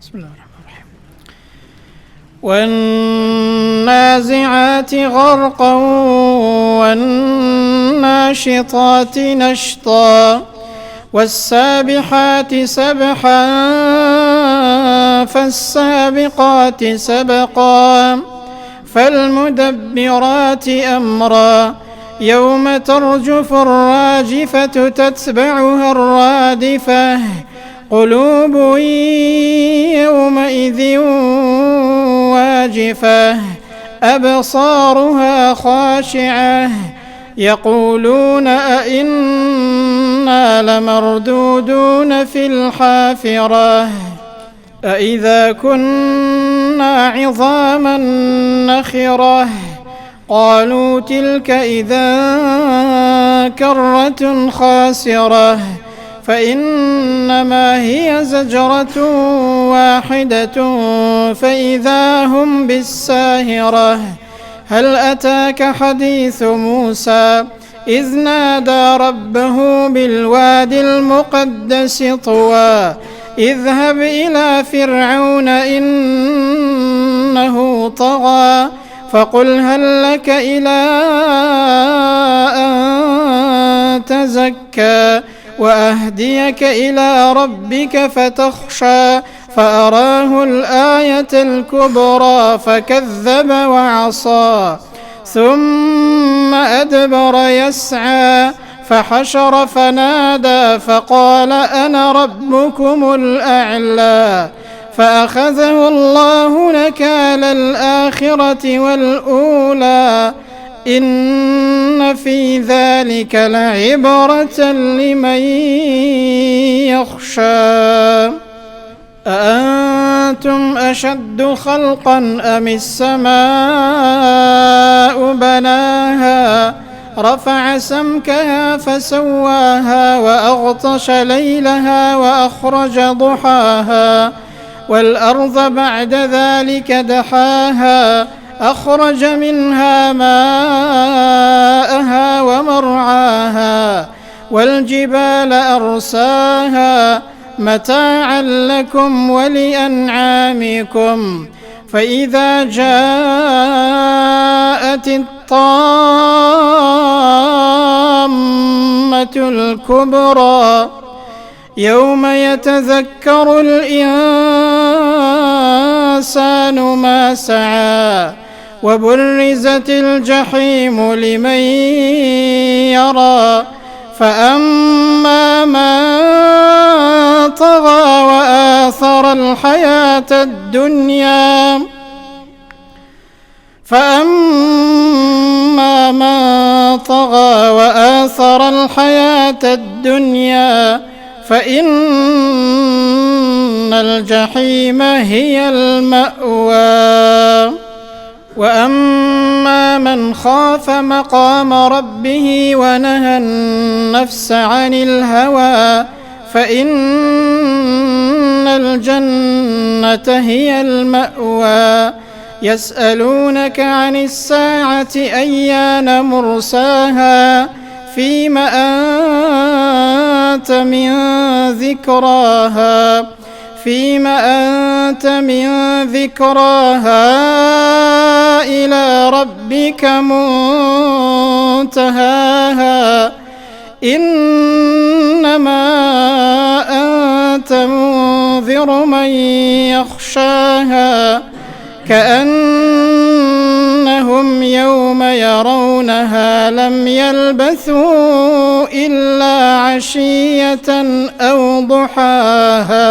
بسم الله الرحمن الرحيم. والنازعات غرقا والناشطات نشطا والسابحات سبحا فالسابقات سبقا فالمدبرات أمرا يوم ترجف الراجفة تتبعها الرادفة قلوب يومئذ واجفة أبصارها خاشعة يقولون أئنا لمردودون في الحافرة أئذا كنا عظاما نخرة قالوا تلك إذا كرة خاسرة فإنما هي زجرة واحدة فإذا هم بالساهرة هل أتاك حديث موسى إذ نادى ربه بالوادي المقدس طوى اذهب إلى فرعون إنه طغى فقل هل لك إلى أن تزكى وأهديك إلى ربك فتخشى فأراه الآية الكبرى فكذب وعصى ثم أدبر يسعى فحشر فنادى فقال أنا ربكم الأعلى فأخذه الله نكال الآخرة والأولى إن في ذلك لعبرة لمن يخشى أأنتم أشد خلقا أم السماء بناها رفع سمكها فسواها وأغطش ليلها وأخرج ضحاها والأرض بعد ذلك دحاها أخرج منها ماءها ومرعاها والجبال أرساها متاعا لكم ولأنعامكم فإذا جاءت الطامة الكبرى يوم يتذكر الإنسان ما سعى وبرزت الجحيم لمن يرى فأما من طغى وآثر الحياة الدنيا فإن الجحيم هي المأوى وأما من خاف مقام ربه ونهى النفس عن الهوى فإن الجنة هي المأوى يسألونك عن الساعة أيان مرساها فيم أنت من ذكراها إلى ربك منتهاها إنما أنت منذر من يخشاها كأنهم يوم يرونها لم يلبثوا إلا عشية أو ضحاها.